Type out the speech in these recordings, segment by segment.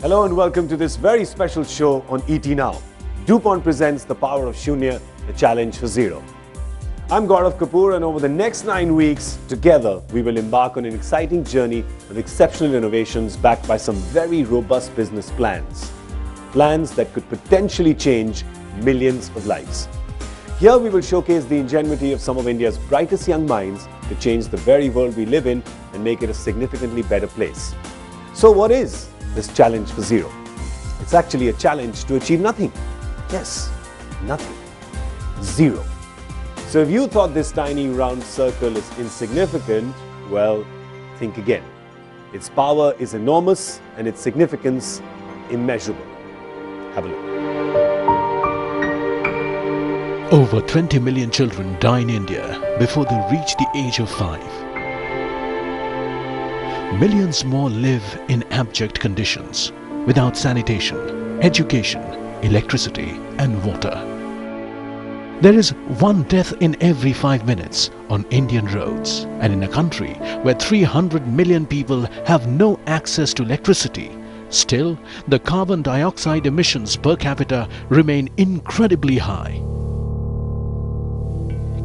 Hello and welcome to this very special show on ET Now. DuPont presents The Power of Shunya, the challenge for zero. I'm Gaurav Kapur, and over the next 9 weeks, together, we will embark on an exciting journey with exceptional innovations backed by some very robust business plans. Plans that could potentially change millions of lives. Here we will showcase the ingenuity of some of India's brightest young minds to change the very world we live in and make it a significantly better place. So what is this challenge for zero? It's actually a challenge to achieve nothing. Yes, nothing. Zero. So if you thought this tiny round circle is insignificant, well, think again. Its power is enormous and its significance immeasurable. Have a look. Over 20 million children die in India before they reach the age of 5. Millions more live in abject conditions, without sanitation, education, electricity and water. There is one death in every 5 minutes on Indian roads, and in a country where 300 million people have no access to electricity, still the carbon dioxide emissions per capita remain incredibly high.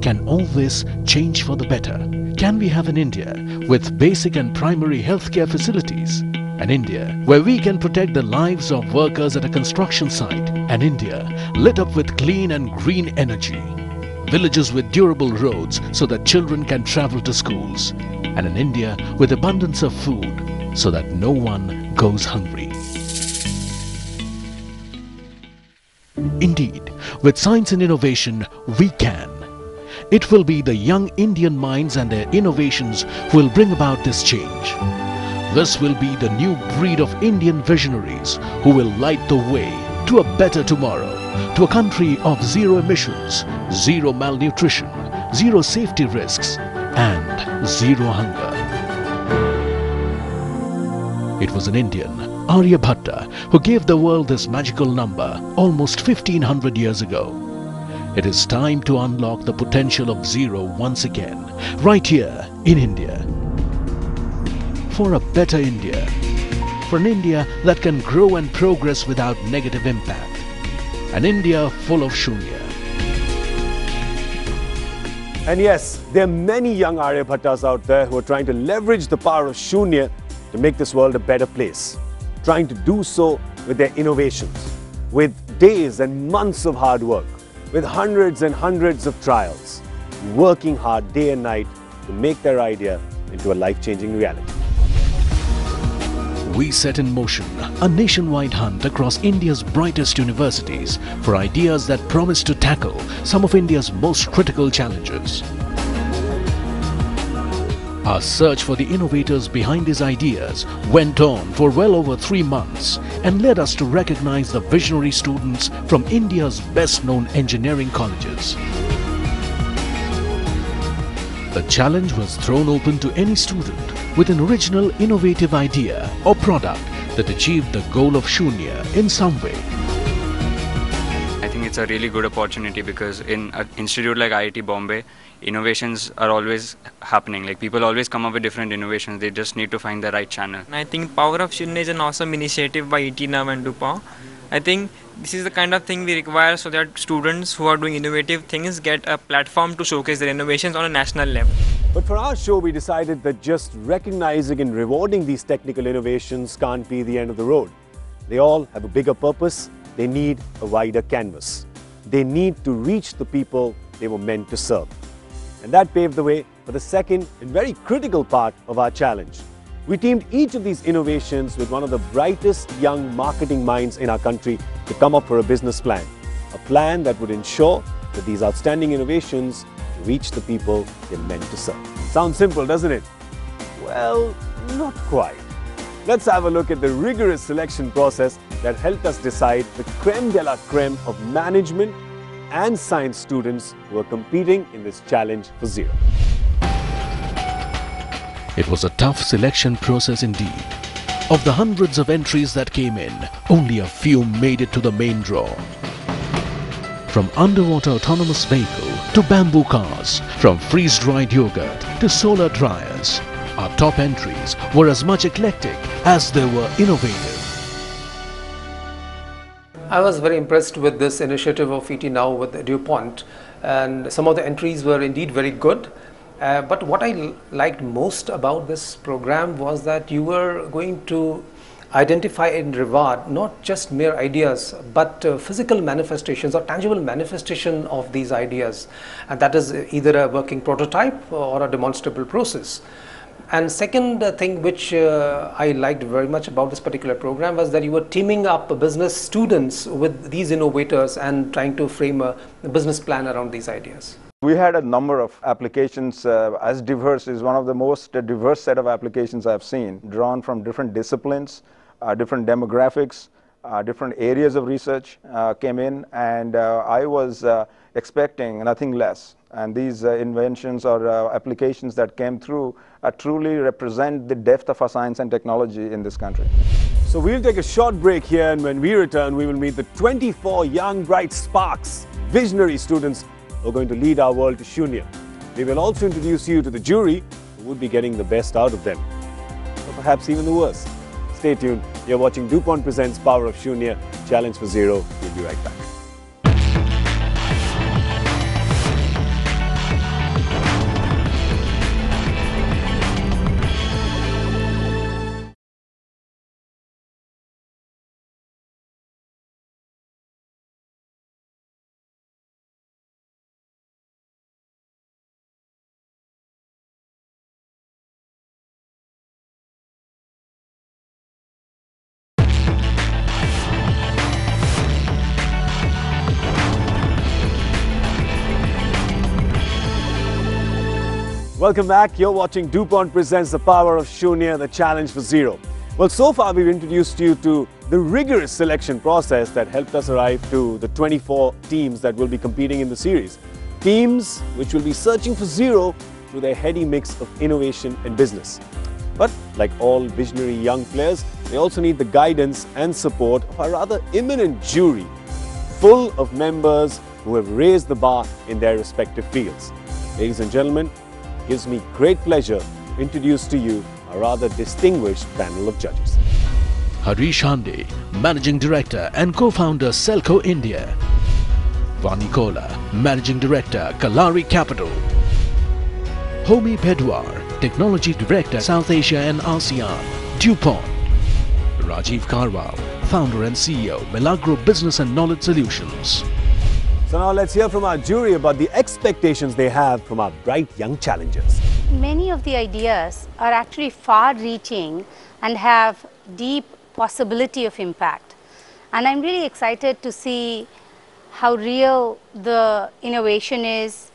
Can all this change for the better? Can we have an India with basic and primary healthcare facilities? An India where we can protect the lives of workers at a construction site? An India lit up with clean and green energy? Villages with durable roads so that children can travel to schools? And an India with abundance of food so that no one goes hungry? Indeed, with science and innovation, we can. It will be the young Indian minds and their innovations who will bring about this change. This will be the new breed of Indian visionaries who will light the way to a better tomorrow, to a country of zero emissions, zero malnutrition, zero safety risks and zero hunger. It was an Indian, Aryabhatta, who gave the world this magical number almost 1500 years ago. It is time to unlock the potential of zero once again, right here in India. For a better India. For an India that can grow and progress without negative impact. An India full of Shunya. And yes, there are many young Aryabhattas out there who are trying to leverage the power of Shunya to make this world a better place. Trying to do so with their innovations, with days and months of hard work, with hundreds and hundreds of trials, working hard day and night to make their idea into a life-changing reality. We set in motion a nationwide hunt across India's brightest universities for ideas that promise to tackle some of India's most critical challenges. Our search for the innovators behind these ideas went on for well over 3 months and led us to recognize the visionary students from India's best-known engineering colleges. The challenge was thrown open to any student with an original innovative idea or product that achieved the goal of Shunya in some way. I think it's a really good opportunity because in an institute like IIT Bombay, innovations are always happening. Like people always come up with different innovations. They just need to find the right channel. I think Power of Shunya is an awesome initiative by ET Now and DuPont. I think this is the kind of thing we require so that students who are doing innovative things get a platform to showcase their innovations on a national level. But for our show, we decided that just recognizing and rewarding these technical innovations can't be the end of the road. They all have a bigger purpose. They need a wider canvas. They need to reach the people they were meant to serve. And that paved the way for the second and very critical part of our challenge. We teamed each of these innovations with one of the brightest young marketing minds in our country to come up for a business plan. A plan that would ensure that these outstanding innovations reach the people they're meant to serve. Sounds simple, doesn't it? Well, not quite. Let's have a look at the rigorous selection process that helped us decide the creme de la creme of management and science students who are competing in this challenge for zero. It was a tough selection process indeed. Of the hundreds of entries that came in, only a few made it to the main draw. From underwater autonomous vehicle to bamboo cars, from freeze-dried yogurt to solar dryers, our top entries were as much eclectic as they were innovative. I was very impressed with this initiative of ET Now with DuPont, and some of the entries were indeed very good. But what I liked most about this program was that you were going to identify and reward not just mere ideas, but physical manifestations or tangible manifestation of these ideas, and that is either a working prototype or a demonstrable process. And second thing which I liked very much about this particular program was that you were teaming up business students with these innovators and trying to frame a business plan around these ideas. We had a number of applications as diverse, is one of the most diverse set of applications I've seen, drawn from different disciplines, different demographics, different areas of research came in, and I was expecting nothing less. And these inventions or applications that came through truly represent the depth of our science and technology in this country. So we'll take a short break here, and when we return, we will meet the 24 young, bright sparks, visionary students who are going to lead our world to Shunya. We will also introduce you to the jury who would be getting the best out of them, or perhaps even the worst. Stay tuned. You're watching DuPont Presents Power of Shunya, Challenge for Zero. We'll be right back. Welcome back. You're watching DuPont Presents the Power of Shunya, the Challenge for Zero. Well, so far we've introduced you to the rigorous selection process that helped us arrive to the 24 teams that will be competing in the series. Teams which will be searching for zero through their heady mix of innovation and business. But like all visionary young players, they also need the guidance and support of a rather eminent jury, full of members who have raised the bar in their respective fields. Ladies and gentlemen, it gives me great pleasure to introduce to you a rather distinguished panel of judges. Harish Hande, Managing Director and Co-founder Selco India. Vani Kola, Managing Director Kalari Capital. Homi Pedwar, Technology Director South Asia and ASEAN, DuPont. Rajiv Karwal, Founder and CEO Milagro Business and Knowledge Solutions. So now let's hear from our jury about the expectations they have from our bright young challengers. Many of the ideas are actually far-reaching and have deep possibility of impact. And I'm really excited to see how real the innovation is.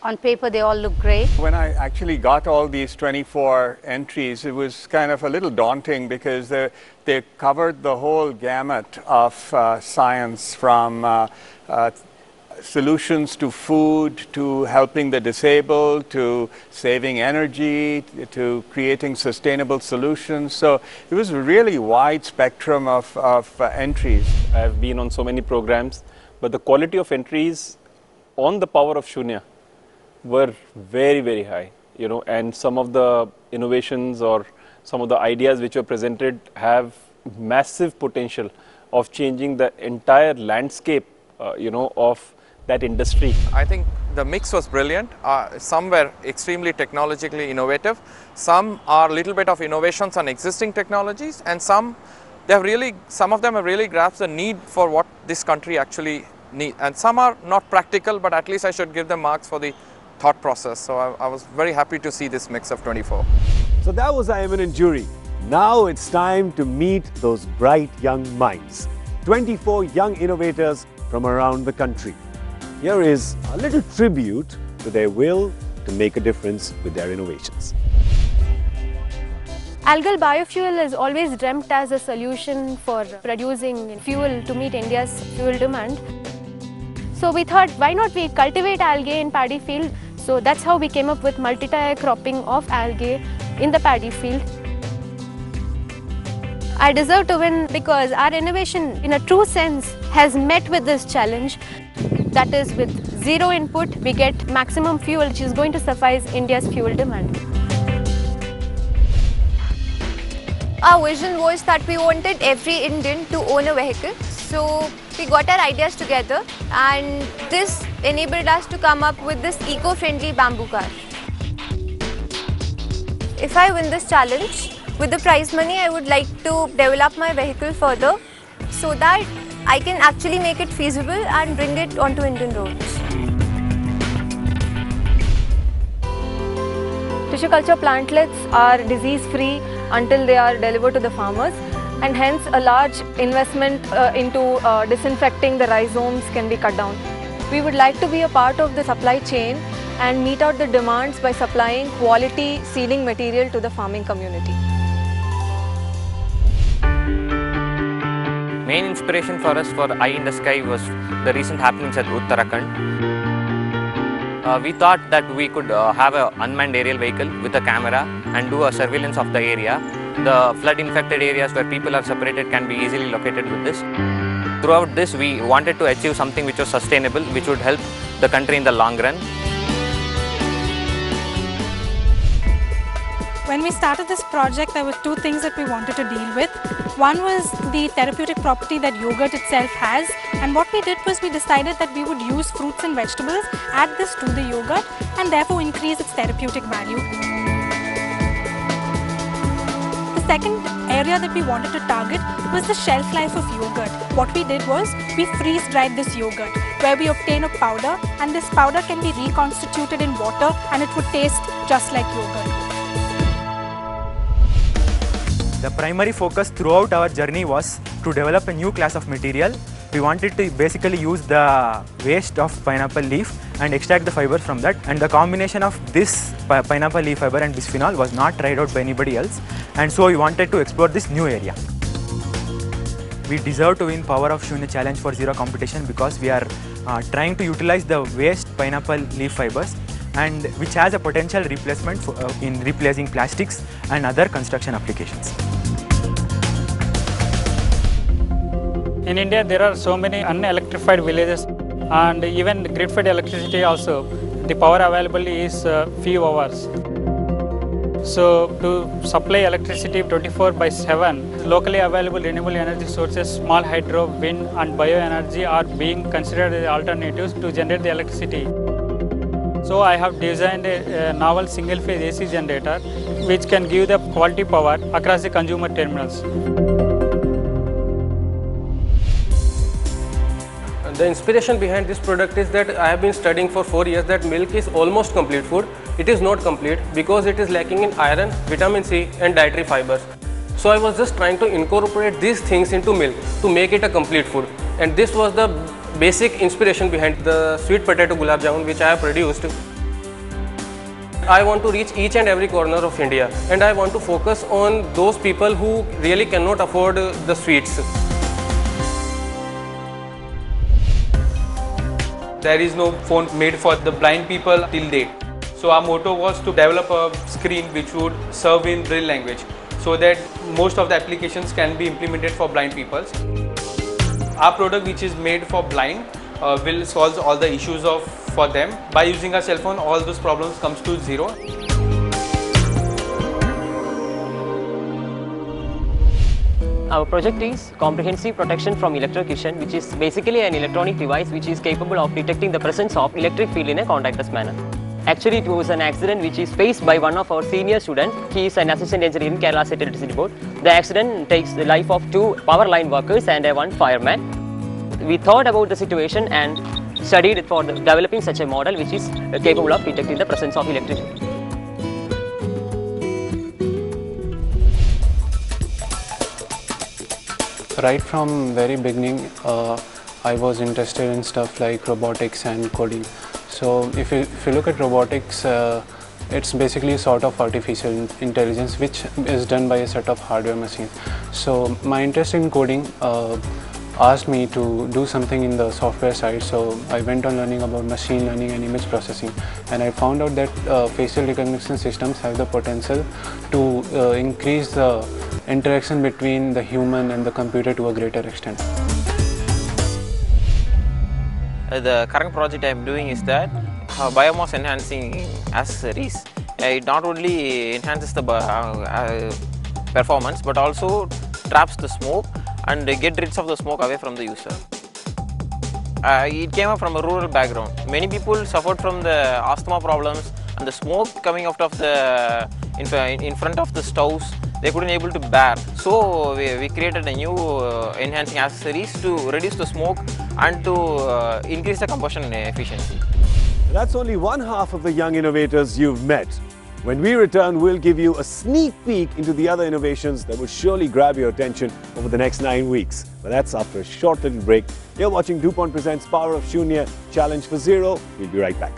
On paper, they all look great. When I actually got all these 24 entries, it was kind of a little daunting because they covered the whole gamut of science, from solutions to food, to helping the disabled, to saving energy, to creating sustainable solutions. So it was a really wide spectrum of entries. I've been on so many programs, but the quality of entries on the power of Shunya were very, very high, you know, and some of the innovations or some of the ideas which were presented have massive potential of changing the entire landscape, you know, of that industry. I think the mix was brilliant. Some were extremely technologically innovative. Some are a little bit of innovations on existing technologies, and some of them have really grasped the need for what this country actually needs. And some are not practical, but at least I should give them marks for the thought process. So I was very happy to see this mix of 24. So that was our eminent jury. Now it's time to meet those bright young minds. 24 young innovators from around the country. Here is a little tribute to their will to make a difference with their innovations. Algal biofuel is always dreamt as a solution for producing fuel to meet India's fuel demand. So we thought, why not we cultivate algae in paddy field? So that's how we came up with multi-tier cropping of algae in the paddy field. I deserve to win because our innovation, in a true sense, has met with this challenge. That is, with zero input, we get maximum fuel, which is going to suffice India's fuel demand. Our vision was that we wanted every Indian to own a vehicle. So we got our ideas together and this enabled us to come up with this eco-friendly bamboo car. If I win this challenge, with the prize money I would like to develop my vehicle further so that I can actually make it feasible and bring it onto Indian roads. Tissue culture plantlets are disease-free until they are delivered to the farmers, and hence a large investment into disinfecting the rhizomes can be cut down. We would like to be a part of the supply chain and meet out the demands by supplying quality seedling material to the farming community. Main inspiration for us for Eye in the Sky was the recent happenings at Uttarakhand. We thought that we could have an unmanned aerial vehicle with a camera and do a surveillance of the area. The flood infected areas where people are separated can be easily located with this. Throughout this, we wanted to achieve something which was sustainable, which would help the country in the long run. When we started this project, there were two things that we wanted to deal with. One was the therapeutic property that yogurt itself has, and what we did was we decided that we would use fruits and vegetables, add this to the yogurt, and therefore increase its therapeutic value. The second area that we wanted to target was the shelf life of yogurt. What we did was we freeze-dried this yogurt, where we obtain a powder, and this powder can be reconstituted in water and it would taste just like yogurt. The primary focus throughout our journey was to develop a new class of material. We wanted to basically use the waste of pineapple leaf and extract the fibers from that, and the combination of this pineapple leaf fiber and bisphenol was not tried out by anybody else, and so we wanted to explore this new area. We deserve to win Power of Shunya Challenge for Zero competition because we are trying to utilize the waste pineapple leaf fibers, and which has a potential replacement in replacing plastics and other construction applications. In India, there are so many unelectrified villages and even grid-fed electricity also. The power available is few hours. So to supply electricity 24/7, locally available renewable energy sources, small hydro, wind and bioenergy are being considered as alternatives to generate the electricity. So I have designed a novel single-phase AC generator which can give the quality power across the consumer terminals. The inspiration behind this product is that I have been studying for 4 years that milk is almost complete food. It is not complete because it is lacking in iron, vitamin C and dietary fibers. So I was just trying to incorporate these things into milk to make it a complete food, and this was the basic inspiration behind the sweet potato gulab jamun which I have produced. I want to reach each and every corner of India, and I want to focus on those people who really cannot afford the sweets. There is no phone made for the blind people till date. So our motto was to develop a screen which would serve in Braille language so that most of the applications can be implemented for blind people. Our product, which is made for blind, will solve all the issues for them. By using a cell phone, all those problems comes to zero. Our project is comprehensive protection from electrocution, which is basically an electronic device which is capable of detecting the presence of electric field in a contactless manner. Actually, it was an accident which is faced by one of our senior students. He is an assistant engineer in Kerala State Electricity Board. The accident takes the life of 2 power line workers and 1 fireman. We thought about the situation and studied for developing such a model which is capable of detecting the presence of electric field. Right from very beginning, I was interested in stuff like robotics and coding. So if you look at robotics, it's basically a sort of artificial intelligence which is done by a set of hardware machines. So my interest in coding asked me to do something in the software side, so I went on learning about machine learning and image processing, and I found out that facial recognition systems have the potential to increase the interaction between the human and the computer to a greater extent. The current project I am doing is that biomass enhancing accessories. It not only enhances the performance, but also traps the smoke and get rid of the smoke away from the user. It came up from a rural background. Many people suffered from the asthma problems, and the smoke coming out of the in front of the stoves, they couldn't able to bear. So we created a new enhancing accessories to reduce the smoke and to increase the combustion efficiency. That's only one half of the young innovators you've met. When we return, we'll give you a sneak peek into the other innovations that will surely grab your attention over the next 9 weeks. But that's after a short little break. You're watching DuPont Presents Power of Shunya, Challenge for Zero. We'll be right back.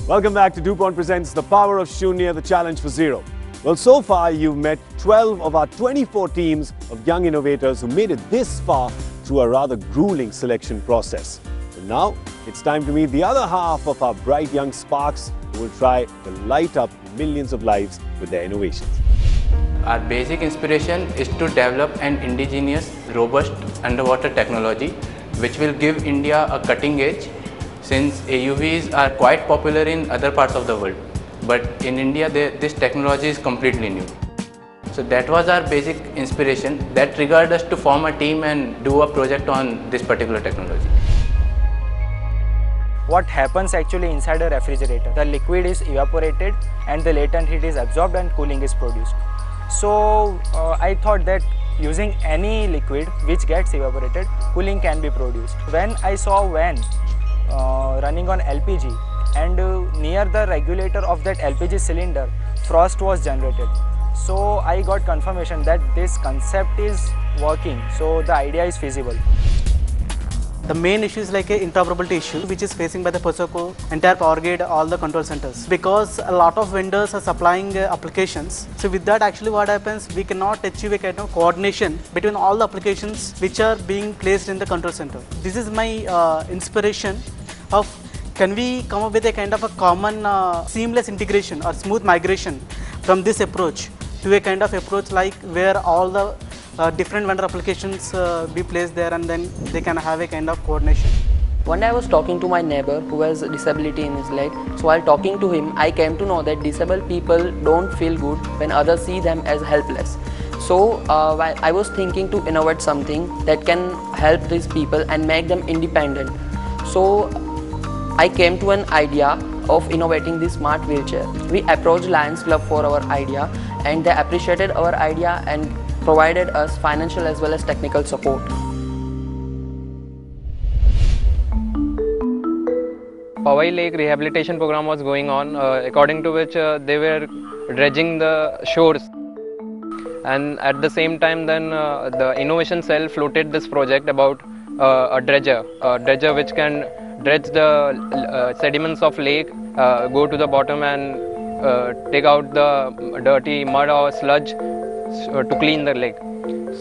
Welcome back to DuPont Presents The Power of Shunya, the Challenge for Zero. Well, so far you've met 12 of our 24 teams of young innovators who made it this far through a rather grueling selection process. And now it's time to meet the other half of our bright young sparks who will try to light up millions of lives with their innovations. Our basic inspiration is to develop an indigenous, robust underwater technology which will give India a cutting edge, since AUVs are quite popular in other parts of the world. But in India, this technology is completely new. So that was our basic inspiration that triggered us to form a team and do a project on this particular technology. What happens actually inside a refrigerator? The liquid is evaporated and the latent heat is absorbed and cooling is produced. So I thought that using any liquid which gets evaporated, cooling can be produced. When I saw van running on LPG and near the regulator of that LPG cylinder, frost was generated. So I got confirmation that this concept is working, so the idea is feasible. The main issue is like an interoperability issue which is facing by the POSOCO, entire power grid, all the control centers. Because a lot of vendors are supplying applications. So with that actually what happens, we cannot achieve a kind of coordination between all the applications which are being placed in the control center. This is my inspiration of can we come up with a kind of a common seamless integration or smooth migration from this approach to a kind of approach like where all the different vendor applications be placed there and then they can have a kind of coordination. One day I was talking to my neighbor who has a disability in his leg. So while talking to him, I came to know that disabled people don't feel good when others see them as helpless. So I was thinking to innovate something that can help these people and make them independent. So I came to an idea of innovating this smart wheelchair. We approached Lions Club for our idea and they appreciated our idea and provided us financial as well as technical support. Powai Lake rehabilitation program was going on, according to which they were dredging the shores. And at the same time then the innovation cell floated this project about a dredger which can dredge the sediments of lake, go to the bottom and take out the dirty mud or sludge to clean the lake.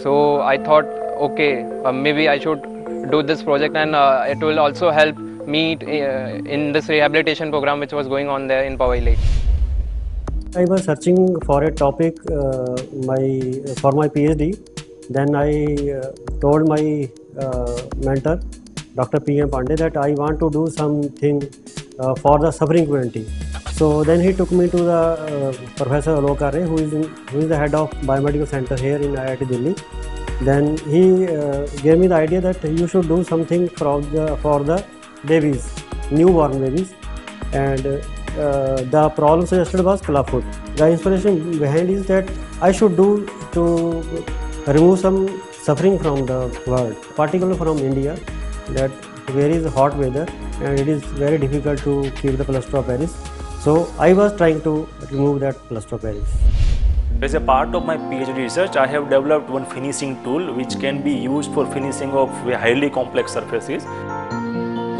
So I thought, okay, maybe I should do this project and it will also help me in this rehabilitation program which was going on there in Powai Lake. I was searching for a topic for my PhD. Then I told my mentor, Dr. P.M. Pandey, that I want to do something for the suffering community. So then he took me to the Professor Alok Arre, who is the head of Biomedical Center here in IIT Delhi. Then he gave me the idea that you should do something for the babies, newborn babies, and the problem suggested was clubfoot. The inspiration behind is that I should do to remove some suffering from the world, particularly from India, that where is hot weather and it is very difficult to keep the plaster of Paris. So I was trying to remove that plaster of Paris. As a part of my PhD research, I have developed one finishing tool which can be used for finishing of highly complex surfaces.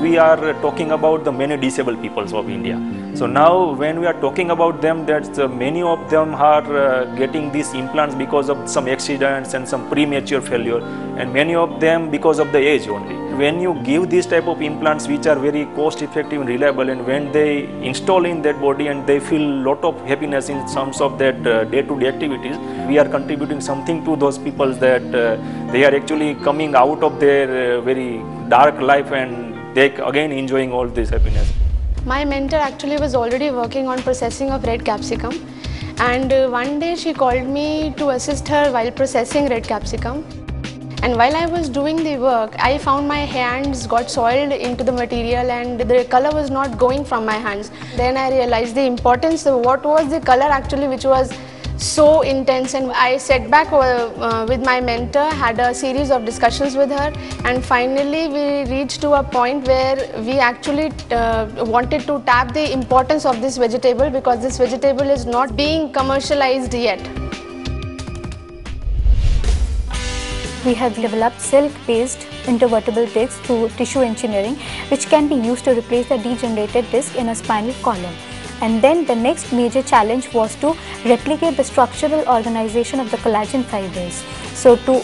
we are talking about the many disabled peoples of India. So now when we are talking about them, that many of them are getting these implants because of some accidents and some premature failure, and many of them because of the age only. When you give these type of implants which are very cost effective and reliable, and when they install in that body and they feel lot of happiness in terms of that day-to-day activities, we are contributing something to those people, that they are actually coming out of their very dark life and they again enjoying all this happiness. My mentor actually was already working on processing of red capsicum, and one day she called me to assist her while processing red capsicum. And while I was doing the work, I found my hands got soiled into the material and the color was not going from my hands. Then I realized the importance of what was the color actually which was so intense, and I sat back with my mentor, had a series of discussions with her, and finally we reached to a point where we actually wanted to tap the importance of this vegetable, because this vegetable is not being commercialized yet. We have developed silk-based intervertebral discs through tissue engineering, which can be used to replace the degenerated disc in a spinal column. And then the next major challenge was to replicate the structural organization of the collagen fibers. So to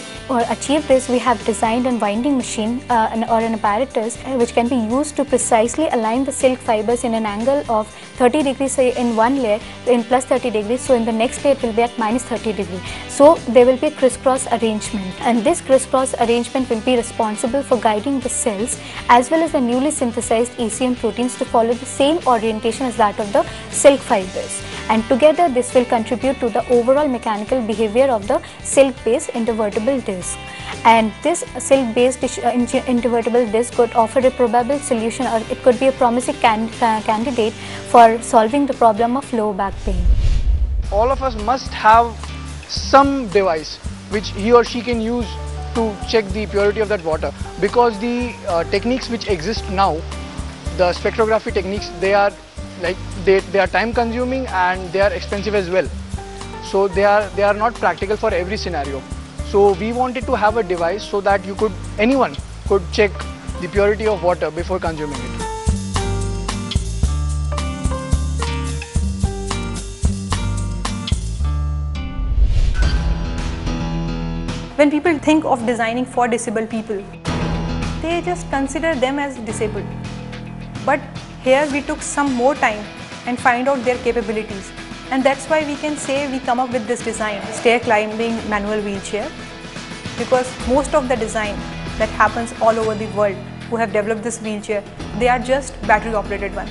achieve this, we have designed a winding machine or an apparatus which can be used to precisely align the silk fibers in an angle of 30 degrees, say in one layer in plus 30 degrees, so in the next layer it will be at minus 30 degrees. So there will be a crisscross arrangement, and this crisscross arrangement will be responsible for guiding the cells as well as the newly synthesized ECM proteins to follow the same orientation as that of the silk fibers. And together this will contribute to the overall mechanical behavior of the silk-based intervertebral disc. And this silk-based intervertebral disc could offer a probable solution, or it could be a promising candidate for solving the problem of low back pain. All of us must have some device which he or she can use to check the purity of that water, because the techniques which exist now, the spectrography techniques, they are time consuming and they are expensive as well. So they are not practical for every scenario. So we wanted to have a device so that anyone could check the purity of water before consuming it. When people think of designing for disabled people, they just consider them as disabled. But here we took some more time and find out their capabilities, and that's why we can say we come up with this design, stair climbing manual wheelchair, because most of the design that happens all over the world who have developed this wheelchair, they are just battery operated one.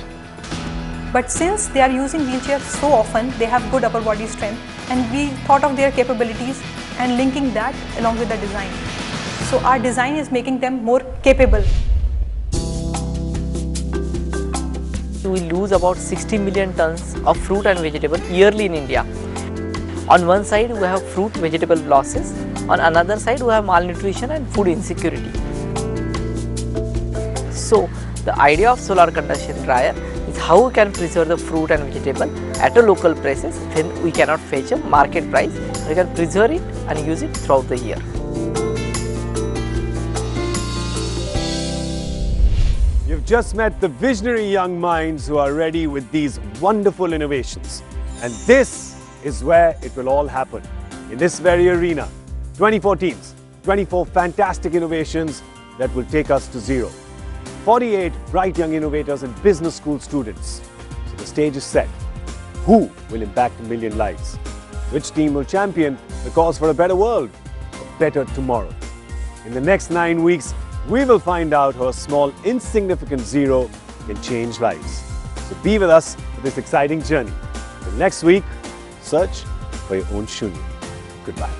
But since they are using wheelchairs so often, they have good upper body strength, and we thought of their capabilities and linking that along with the design. So our design is making them more capable. We lose about 60 million tons of fruit and vegetable yearly in India. On one side we have fruit vegetable losses, on another side we have malnutrition and food insecurity. So the idea of solar conduction dryer is how we can preserve the fruit and vegetable at a local prices when we cannot fetch a market price. We can preserve it and use it throughout the year. You've just met the visionary young minds who are ready with these wonderful innovations. And this is where it will all happen, in this very arena. 24 teams, 24 fantastic innovations that will take us to zero. 48 bright young innovators and business school students. So the stage is set. Who will impact a million lives? Which team will champion the cause for a better world, a better tomorrow? In the next 9 weeks, we will find out how a small, insignificant zero can change lives. So be with us for this exciting journey. Till next week, search for your own Shunya. Goodbye.